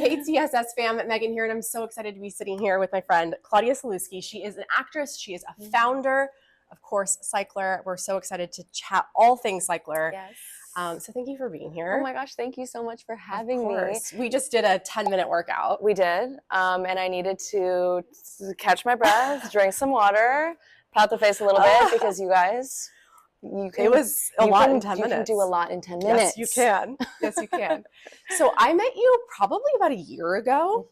Hey TSS fam, Megan here, and I'm so excited to be sitting here with my friend Claudia Sulewski. She is an actress, she is a founder, of course, Cyklar. We're so excited to chat all things Cyklar. Yes. So thank you for being here. Oh my gosh, thank you so much for having me. We just did a 10-minute workout. We did, and I needed to catch my breath, drink some water, pout the face a little bit because you guys, it was a lot in 10 minutes. You can do a lot in 10 minutes. Yes, you can. Yes, you can. So I met you probably about a year ago.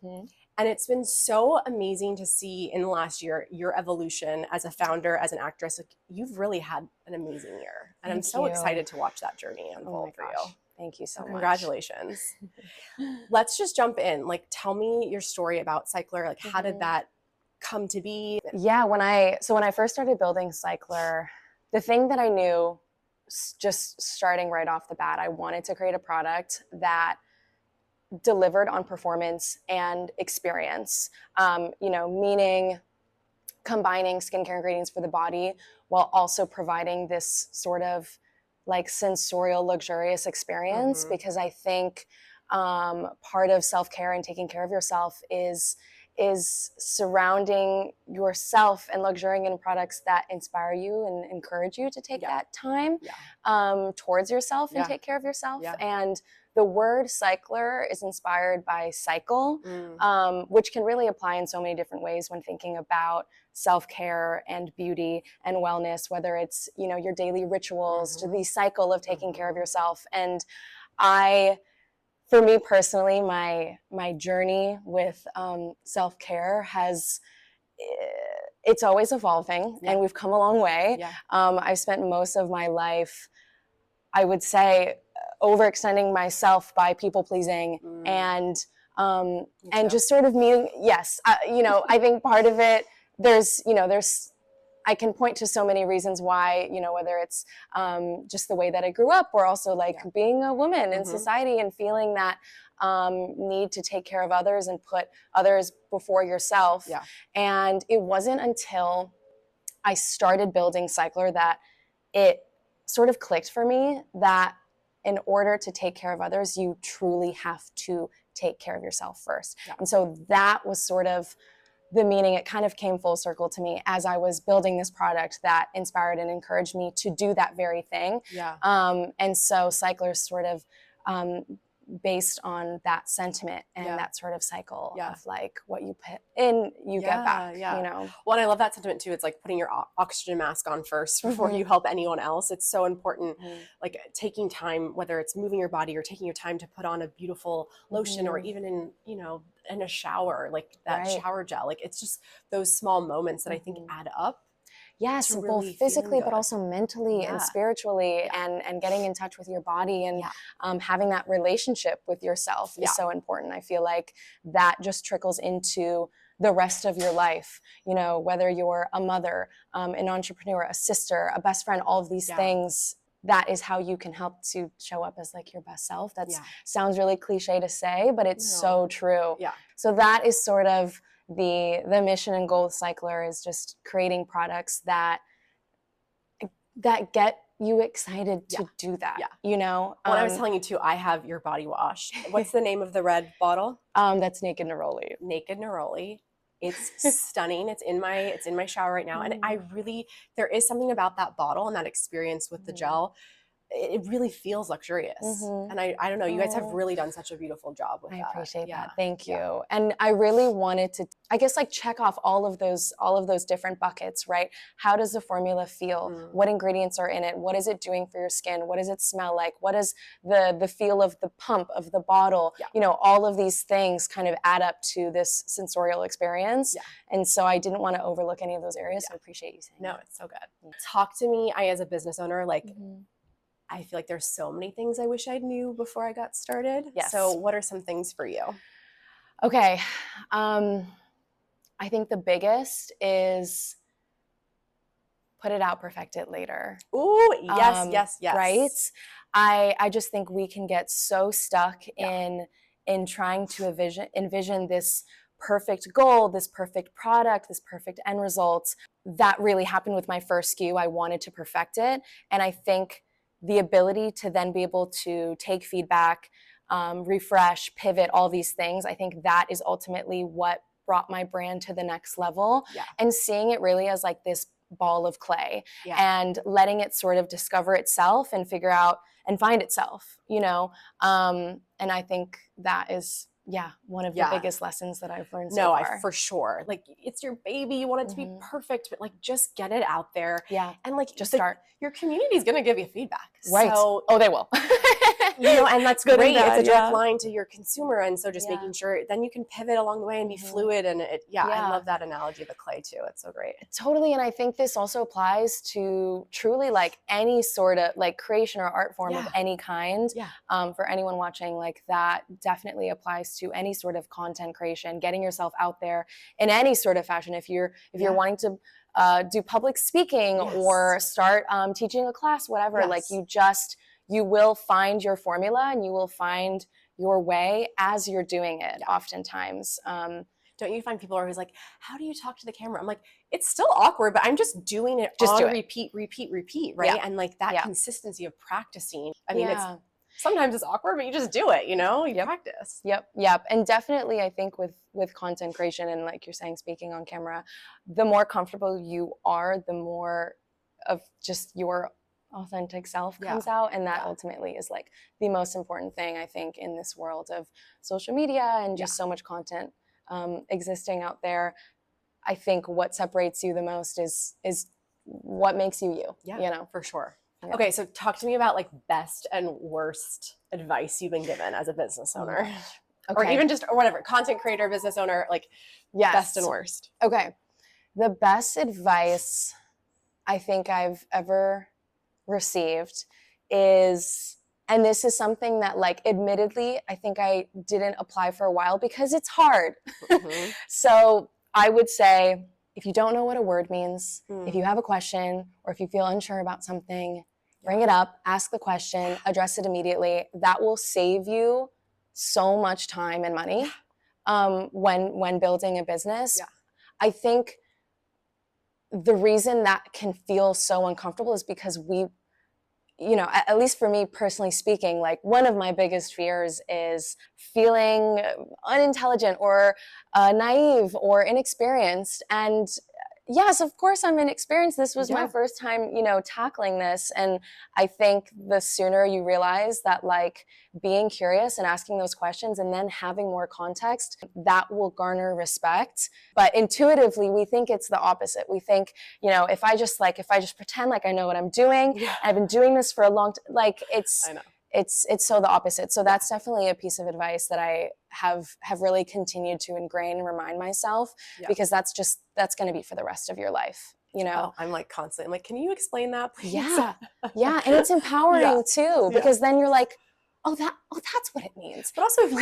And it's been so amazing to see in the last year your evolution as a founder, as an actress. Like, you've really had an amazing year. And I'm so excited to watch that journey unfold for you. Thank you so much. Congratulations. Let's just jump in. Like, tell me your story about Cyklar. Like, how did that come to be? Yeah, when I first started building Cyklar, the thing that I knew just starting right off the bat, I wanted to create a product that delivered on performance and experience, meaning combining skincare ingredients for the body while also providing this sort of like sensorial, luxurious experience. Because I think part of self-care and taking care of yourself is surrounding yourself and luxuriating in products that inspire you and encourage you to take that time towards yourself and take care of yourself. And the word Cyklar is inspired by cycle, which can really apply in so many different ways when thinking about self-care and beauty and wellness, whether it's, your daily rituals to the cycle of taking care of yourself. And for me personally, my journey with self-care it's always evolving and we've come a long way. I've spent most of my life, I would say, overextending myself by people pleasing and just sort of meeting. I think part of it, I can point to so many reasons why, whether it's just the way that I grew up or also like being a woman in society and feeling that need to take care of others and put others before yourself. And it wasn't until I started building Cyklar that it sort of clicked for me that in order to take care of others, you truly have to take care of yourself first. And so that was sort of the meaning. It kind of came full circle to me as I was building this product that inspired and encouraged me to do that very thing. And so Cyklar is sort of based on that sentiment and that sort of cycle of like what you put in, you get back, Well, and I love that sentiment too. It's like putting your oxygen mask on first before you help anyone else. It's so important, like taking time, whether it's moving your body or taking your time to put on a beautiful lotion or even in a shower, like that shower gel. Like, it's just those small moments that I think add up. Yes, both physically, but also mentally and spiritually, and getting in touch with your body and having that relationship with yourself is so important. I feel like that just trickles into the rest of your life, whether you're a mother, an entrepreneur, a sister, a best friend, all of these things. That is how you can help to show up as like your best self. That sounds really cliche to say, but it's so true. So that is sort of the mission and goal of Cyklar, is just creating products that get you excited to do that. When I was telling you too, I have your body wash. What's the name of the red bottle? That's Naked Neroli. Naked Neroli. It's stunning. It's in my shower right now. And there is something about that bottle and that experience with the gel. It really feels luxurious. And I don't know, you guys have really done such a beautiful job with that. I appreciate that. Thank you. And I really wanted to, I guess, like check off all of those different buckets, right? How does the formula feel? What ingredients are in it? What is it doing for your skin? What does it smell like? What is the feel of the pump of the bottle? All of these things kind of add up to this sensorial experience. And so I didn't want to overlook any of those areas. So I appreciate you saying that. No, it's so good. Talk to me, as a business owner, like, I feel like there's so many things I wish I knew before I got started. So what are some things for you? Okay. I think the biggest is put it out, perfect it later. Ooh, yes. Right? I just think we can get so stuck in trying to envision this perfect goal, this perfect product, this perfect end result. That really happened with my first SKU. I wanted to perfect it. And I think the ability to then be able to take feedback, refresh, pivot, all these things. I think that is ultimately what brought my brand to the next level. Yeah. And seeing it really as like this ball of clay, Yeah. and letting it sort of discover itself and figure out and find itself, you know? And I think that is, one of the biggest lessons that I've learned so far. For sure. Like, it's your baby. You want it to be perfect, but like, just get it out there. Yeah. And like, just start. Your community is going to give you feedback. Right. So, they will. And that's Good great. and bad, it's a direct line to your consumer. And so just Yeah. making sure then you can pivot along the way and be fluid. And I love that analogy of the clay too. It's so great. Totally. And I think this also applies to truly like any sort of like creation or art form of any kind. Yeah. For anyone watching, like that definitely applies to any sort of content creation, getting yourself out there in any sort of fashion. If you're wanting to do public speaking or start teaching a class, whatever, like you will find your formula and you will find your way as you're doing it oftentimes. Don't you find people are always like, how do you talk to the camera? I'm like, it's still awkward, but I'm just doing it repeat, right? Yeah. And like that consistency of practicing. I mean, sometimes it's awkward, but you just do it, you know? You practice. Yep. And definitely I think with content creation and like you're saying, speaking on camera, the more comfortable you are, the more of just your authentic self comes out. And that ultimately is like the most important thing, I think, in this world of social media and just so much content existing out there. I think what separates you the most is what makes you you. Yeah, you know, for sure. Yeah. Okay, so talk to me about like best and worst advice you've been given as a business owner. Or even just, or whatever, content creator, business owner, like best and worst. Okay. The best advice I think I've ever received is, and this is something that like admittedly I think I didn't apply for a while because it's hard. So I would say, if you don't know what a word means, if you have a question or if you feel unsure about something, bring it up, ask the question, address it immediately. That will save you so much time and money when building a business. I think the reason that can feel so uncomfortable is because we, you know, at least for me personally speaking, like one of my biggest fears is feeling unintelligent or naive or inexperienced. And yes, of course I'm inexperienced. This was my first time, you know, tackling this. And I think the sooner you realize that like being curious and asking those questions and then having more context, that will garner respect. But intuitively, we think it's the opposite. We think, you know, if I just pretend like I know what I'm doing, and I've been doing this for a long time, like it's so the opposite. So that's definitely a piece of advice that I have really continued to ingrain and remind myself, because that's going to be for the rest of your life, you know? I'm like constantly, I'm like, can you explain that, please? Yeah. And it's empowering too, because then you're like, that's what it means. But also, if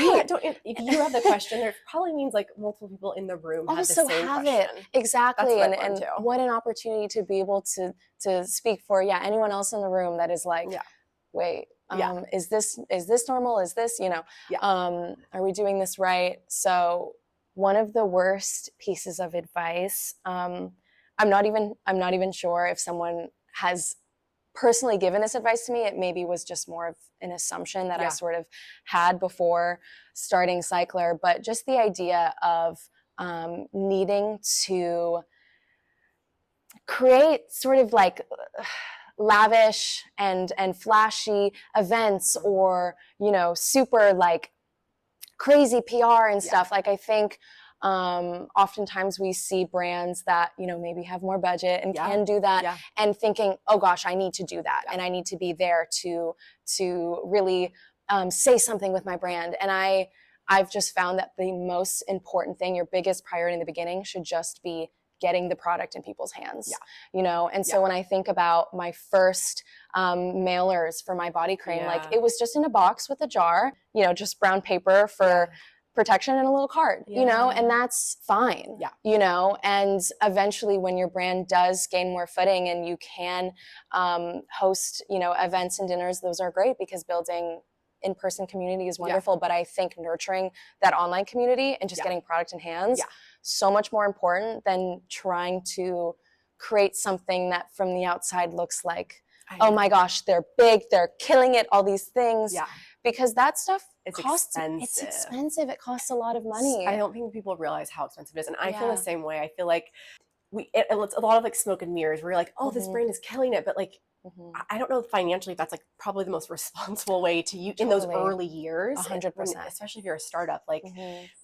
you have the question, there probably means like multiple people in the room have the same question. It. Exactly. That's And what an opportunity to be able to speak for, anyone else in the room that is like, wait, is this normal? Is this, you know, are we doing this right? So one of the worst pieces of advice, I'm not even sure if someone has personally given this advice to me. It maybe was just more of an assumption that I sort of had before starting Cyklar, but just the idea of needing to create sort of like lavish and flashy events, or, you know, super like crazy PR and stuff. Like I think oftentimes we see brands that, you know, maybe have more budget and can do that, and thinking, oh gosh, I need to do that, and I need to be there to really say something with my brand. And I've just found that the most important thing, your biggest priority in the beginning, should just be getting the product in people's hands, you know? And so when I think about my first mailers for my body cream, like it was just in a box with a jar, you know, just brown paper for protection and a little card, you know, and that's fine, you know? And eventually when your brand does gain more footing and you can host, you know, events and dinners, those are great, because building in-person community is wonderful. But I think nurturing that online community and just getting product in hands, so much more important than trying to create something that from the outside looks like oh my gosh, they're big, they're killing it, all these things. Yeah. Because that stuff It's expensive. It's expensive. It costs a lot of money. I don't think people realize how expensive it is. And I feel the same way. I feel like it's a lot of like smoke and mirrors. We're like, oh, this brand is killing it. But like, I don't know financially if that's like probably the most responsible way to use in those early years. 100%. Especially if you're a startup. Like,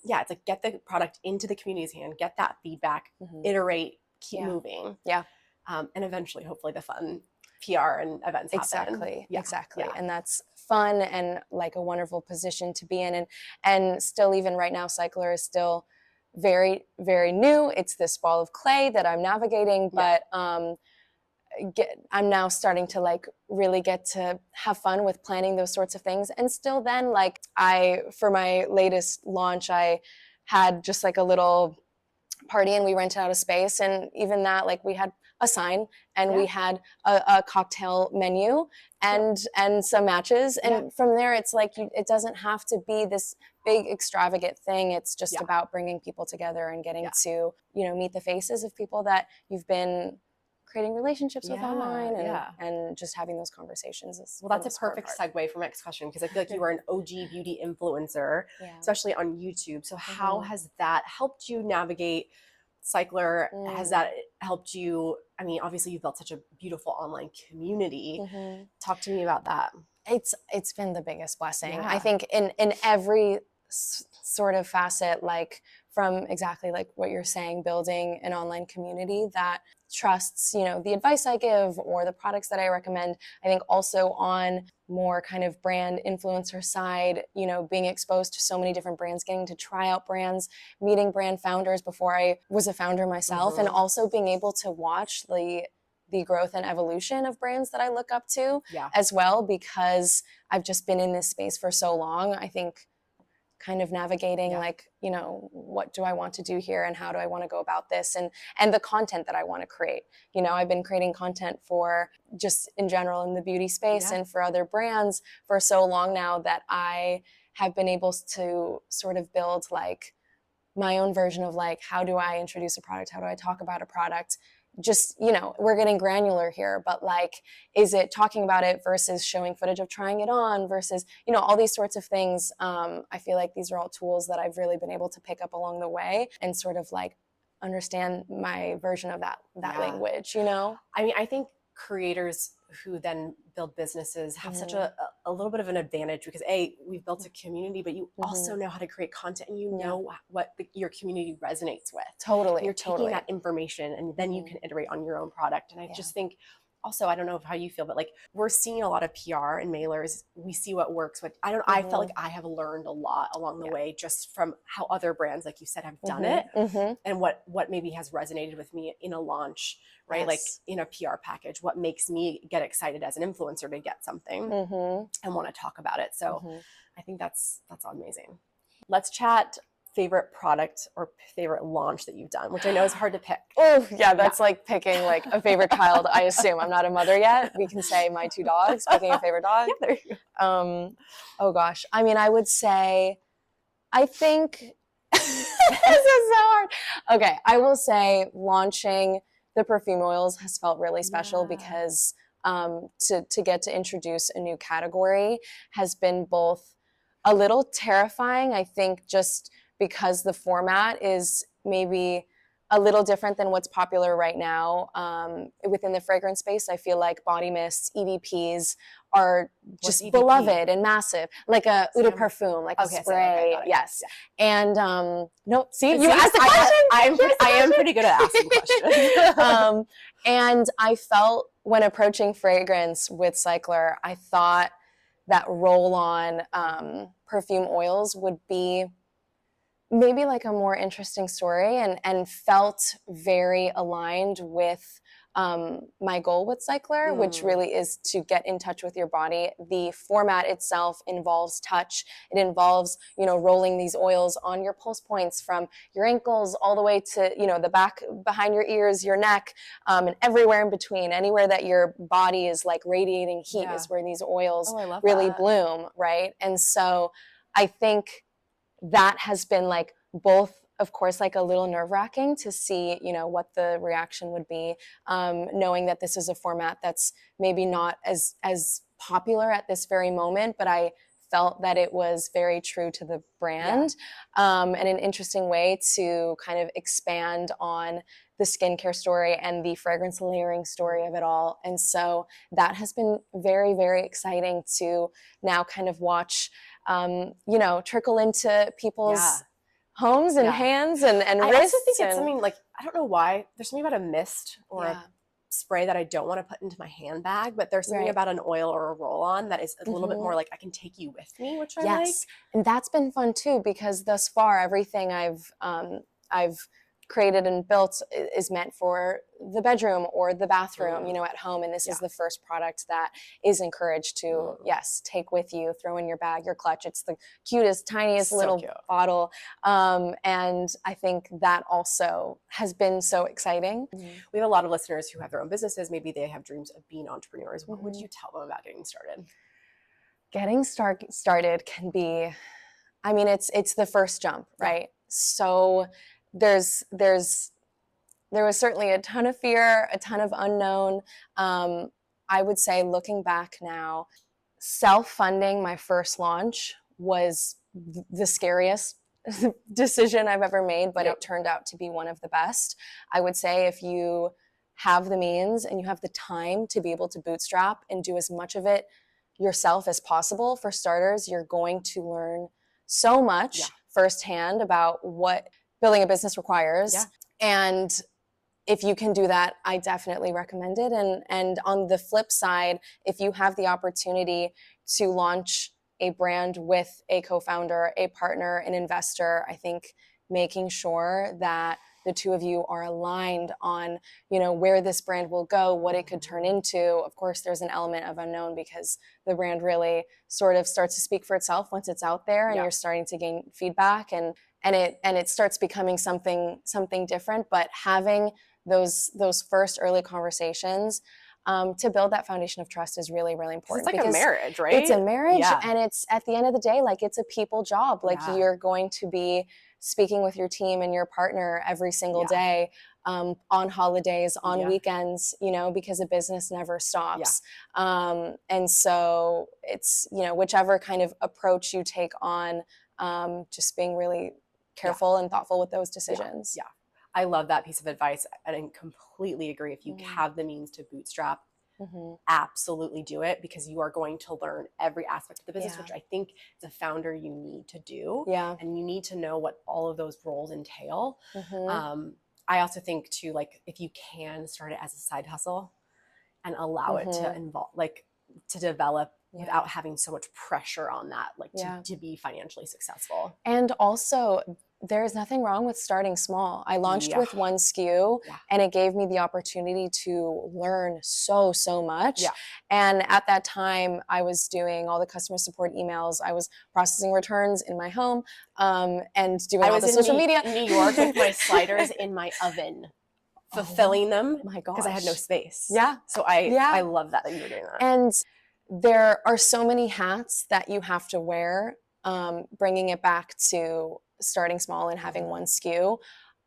yeah, it's like get the product into the community's hand, get that feedback, iterate, keep moving. Yeah. And eventually, hopefully the fun PR and events happen. Exactly. And that's fun and like a wonderful position to be in. And still, even right now, Cyklar is still very, very new. It's this ball of clay that I'm navigating, but I'm now starting to like really get to have fun with planning those sorts of things. And still then, like for my latest launch, I had just like a little party and we rented out a space, and even that, like we had a sign and we had a cocktail menu and some matches, and from there it's like it doesn't have to be this big extravagant thing. It's just about bringing people together and getting to meet the faces of people that you've been creating relationships with online, and just having those conversations. Well, that's a perfect segue for my next question, because I feel like you are an OG beauty influencer, especially on YouTube. So how has that helped you navigate Cyklar? Has that helped you? I mean, obviously you've built such a beautiful online community. Talk to me about that. It's been the biggest blessing. I think in every sort of facet, like from exactly like what you're saying, building an online community that trusts, the advice I give or the products that I recommend. I think also on more kind of brand influencer side, being exposed to so many different brands, getting to try out brands, meeting brand founders before I was a founder myself, and also being able to watch the growth and evolution of brands that I look up to as well, because I've just been in this space for so long. I think kind of navigating like, what do I want to do here and how do I want to go about this, and the content that I want to create. I've been creating content for just in general in the beauty space and for other brands for so long now that I have been able to sort of build like my own version of like, how do I introduce a product? How do I talk about a product? Just, we're getting granular here, but like, is it talking about it versus showing footage of trying it on versus, all these sorts of things. I feel like these are all tools that I've really been able to pick up along the way and sort of like understand my version of that language, I mean, I think creators who then build businesses have such a little bit of an advantage because we've built a community, but you also know how to create content and you know what your community resonates with. Totally. You're taking that information and then you can iterate on your own product. And I just think also, I don't know how you feel, but like we're seeing a lot of PR and mailers. We see what works, but I felt like I have learned a lot along the way just from how other brands, like you said, have done it and what maybe has resonated with me in a launch, right? Like in a PR package, what makes me get excited as an influencer to get something and want to talk about it. So I think that's amazing. Let's chat favorite product or favorite launch that you've done, which I know is hard to pick. Oh yeah, that's like picking like a favorite child. I assume I'm not a mother yet. We can say my two dogs, picking a favorite dog. Yeah, there you go. Oh gosh. I mean, I would say, I think this is so hard. Okay, I will say launching the perfume oils has felt really special because to get to introduce a new category has been both a little terrifying, I think, just because the format is maybe a little different than what's popular right now. Within the fragrance space, I feel like body mists, EVPs are just beloved and massive, like a eau de parfum, like a spray. Yes. And no, see, you asked the question. I am pretty good at asking questions. And I felt when approaching fragrance with Cyklar, I thought that roll-on perfume oils would be maybe like a more interesting story and felt very aligned with my goal with Cyklar, which really is to get in touch with your body. The format itself involves touch. It involves, rolling these oils on your pulse points from your ankles all the way to, the back behind your ears, your neck, and everywhere in between. Anywhere that your body is like radiating heat is where these oils really bloom, right? And so I think that has been like both of course, like a little nerve-wracking to see, you know, what the reaction would be, knowing that this is a format that's maybe not as popular at this very moment, but I felt that it was very true to the brand, and an interesting way to kind of expand on the skincare story and the fragrance layering story of it all. And so that has been very, very exciting to now kind of watch, you know, trickle into people's homes and hands and wrists. I also think it's something like, I don't know why, there's something about a mist or a spray that I don't want to put into my handbag, but there's something about an oil or a roll-on that is a little bit more like I can take you with me, which I like. And that's been fun too, because thus far everything I've created and built is meant for the bedroom or the bathroom, you know, at home. And this is the first product that is encouraged to, take with you, throw in your bag, your clutch. It's the cutest, tiniest little bottle. And I think that also has been so exciting. We have a lot of listeners who have their own businesses. Maybe they have dreams of being entrepreneurs. What would you tell them about getting started? Getting started can be, I mean, it's the first jump, right? So there was certainly a ton of fear, a ton of unknown. I would say, looking back now, self-funding my first launch was the scariest decision I've ever made, but it turned out to be one of the best. I would say if you have the means and you have the time to be able to bootstrap and do as much of it yourself as possible, for starters, you're going to learn so much firsthand about what building a business requires. And if you can do that, I definitely recommend it. And on the flip side, if you have the opportunity to launch a brand with a co-founder, a partner, an investor, I think making sure that the two of you are aligned on, you know, where this brand will go, what it could turn into. Of course, there's an element of unknown because the brand really sort of starts to speak for itself once it's out there and you're starting to gain feedback and it starts becoming something different. But having those first early conversations to build that foundation of trust is really, really important. It's like a marriage, right? It's a marriage, and it's, at the end of the day, like, it's a people job. Like, you're going to be speaking with your team and your partner every single day, on holidays, on weekends, you know, because a business never stops. And so it's, you know, whichever kind of approach you take on, just being really careful and thoughtful with those decisions. I love that piece of advice, and I completely agree. If you have the means to bootstrap, absolutely do it, because you are going to learn every aspect of the business, which I think as a founder you need to do. And you need to know what all of those roles entail. I also think too, like, if you can start it as a side hustle and allow it to involve, like, to develop without having so much pressure on that, like to be financially successful. And also, there is nothing wrong with starting small. I launched with one SKU and it gave me the opportunity to learn so much. And at that time, I was doing all the customer support emails. I was processing returns in my home, and doing all the social media. I was in New York with my sliders in my oven, fulfilling them because I had no space. So I love that you were doing that. And there are so many hats that you have to wear, bringing it back to starting small and having one SKU.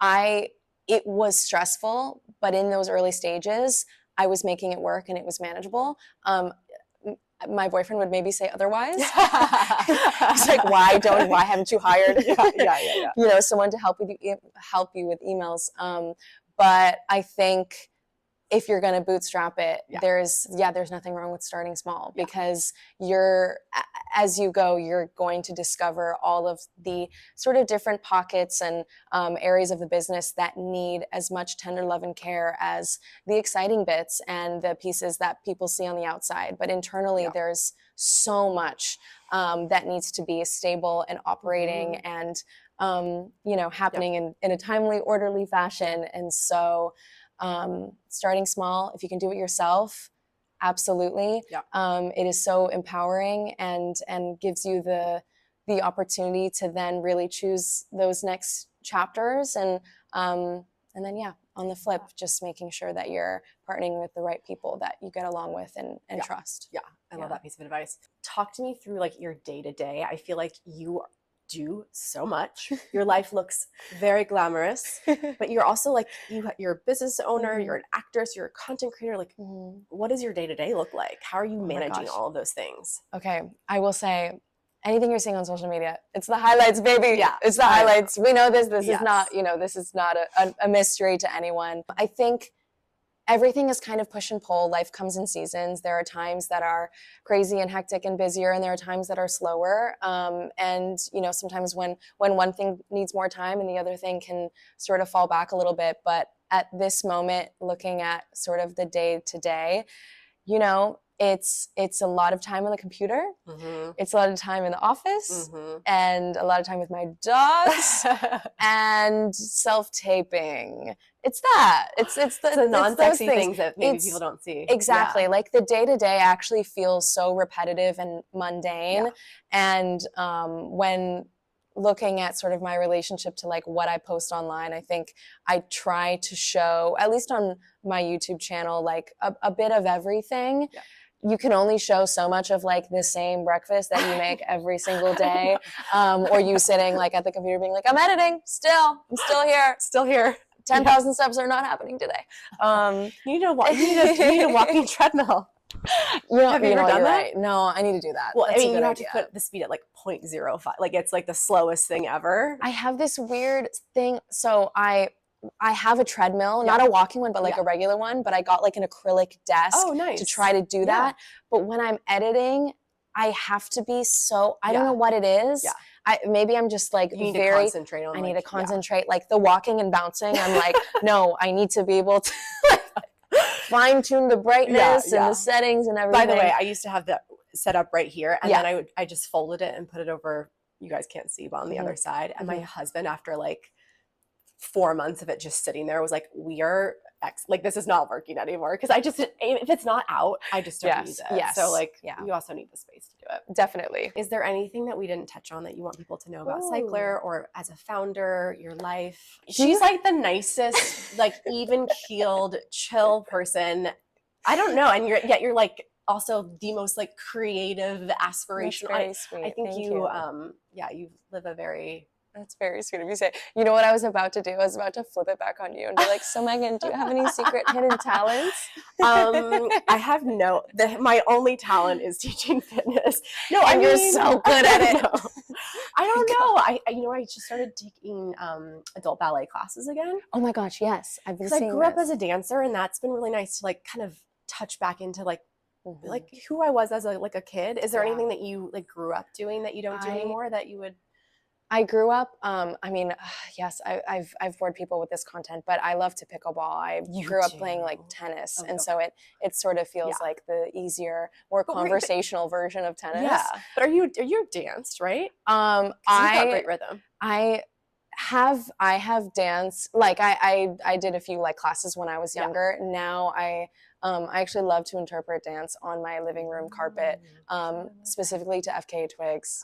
It was stressful, but in those early stages, I was making it work and it was manageable. My boyfriend would maybe say otherwise. He's like, why haven't you hired you know, someone to help you with emails? But I think if you're going to bootstrap it, there's nothing wrong with starting small, because as you go, you're going to discover all of the sort of different pockets and areas of the business that need as much tender love and care as the exciting bits and the pieces that people see on the outside. But internally, there's so much that needs to be stable and operating and, you know, happening in a timely, orderly fashion. And so starting small, if you can do it yourself, absolutely. It is so empowering and gives you the opportunity to then really choose those next chapters. And then on the flip, just making sure that you're partnering with the right people that you get along with and trust. I love that piece of advice. Talk to me through, like, your day to day. I feel like you do so much. Your life looks very glamorous, but you're also like, you're a business owner, you're an actress, you're a content creator. Like, what does your day-to-day look like? How are you managing all of those things? Okay, I will say, anything you're seeing on social media, it's the highlights, baby. Yeah, it's the highlights. We know this. This Yes. is not, this is not a mystery to anyone. I think everything is kind of push and pull. Life comes in seasons. There are times that are crazy and hectic and busier, and there are times that are slower. And sometimes when one thing needs more time and the other thing can sort of fall back a little bit. But at this moment, looking at sort of the day to day, it's a lot of time on the computer. It's a lot of time in the office and a lot of time with my dogs and self-taping. It's that. It's the non-sexy things that maybe people don't see. Exactly. Like the day-to-day actually feels so repetitive and mundane. And when looking at sort of my relationship to like what I post online, I think I try to show, at least on my YouTube channel, like a bit of everything. You can only show so much of like the same breakfast that you make every single day, or you sitting like at the computer being like, I'm editing I'm still here. 10,000 steps are not happening today. You need a walking treadmill. Have you ever done that? Right. No, I need to do that. Well, That's you have to put the speed at like 0.05. Like it's like the slowest thing ever. I have this weird thing. So I have a treadmill, not a walking one, but like a regular one, but I got like an acrylic desk to try to do that. But when I'm editing, I have to be I don't know what it is. Maybe I'm just like you need to concentrate on. I need to concentrate. Like the walking and bouncing, I'm like, no, I need to be able to fine tune the brightness and the settings and everything. By the way, I used to have that set up right here, and then I just folded it and put it over. You guys can't see, but on the other side. And my husband, after like 4 months of it just sitting there, was like, this is not working anymore. Because if it's not out, I just don't use it. So you also need the space to do it. Definitely. Is there anything that we didn't touch on that you want people to know about Cyklar, or as a founder, your life? She's like the nicest, like even keeled, chill person. I don't know. And you're like also the most like creative, aspirational. Very sweet. I think Thank you live a very... That's very sweet of you to say. You know what I was about to do? I was about to flip it back on you and be like, so Megan, do you have any secret hidden talents? I have my only talent is teaching fitness. No, you're so good at it. I don't know. I just started taking adult ballet classes again. Oh my gosh, yes. I've been seeing I grew up as a dancer, and that's been really nice to like kind of touch back into like who I was as a kid. Is there anything that you like grew up doing that you don't do anymore that you would... I grew up, yes, I've bored people with this content, but I love to pickleball. I grew up playing like tennis. So it sort of feels like the easier, more conversational version of tennis. Yeah. But are you danced, right? You've got great rhythm. I have danced, like I did a few like classes when I was younger. Now I actually love to interpret dance on my living room carpet, specifically to FKA Twigs.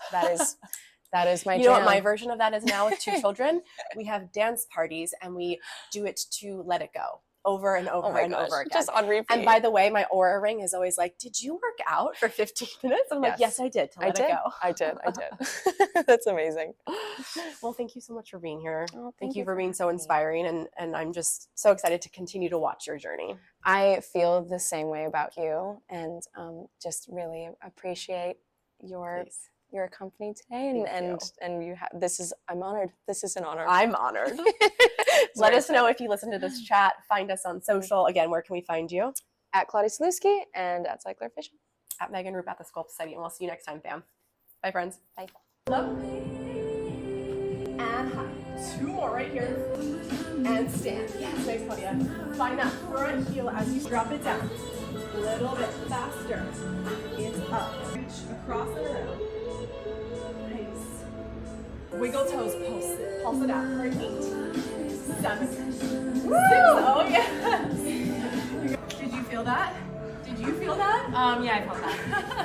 That is my jam. You know what my version of that is now with 2 children? We have dance parties, and we do it to Let It Go over and over over again. Just on repeat. And by the way, my Aura ring is always like, did you work out for 15 minutes? I'm like, yes, I did. Let it go. I did. That's amazing. Well, thank you so much for being here. Oh, thank you for being so inspiring. And I'm just so excited to continue to watch your journey. I feel the same way about you, and just really appreciate your company today, and you have I'm honored. This is an honor. I'm honored. Let us know if you listen to this chat. Find us on social. Again, where can we find you? At Claudia Sulewski and at Cyklar Official. At Megan Roop at the Sculpt Society, and we'll see you next time, fam. Bye, friends. Bye. Hello. And hi. 2 more right here. And stand. Yes, nice, Claudia. Find that front heel as you drop it down. A little bit faster. It's up. Reach across and around. Wiggle toes, pulse it out for 8, 7, 6. Oh yes. Did you feel that? Yeah, I felt that.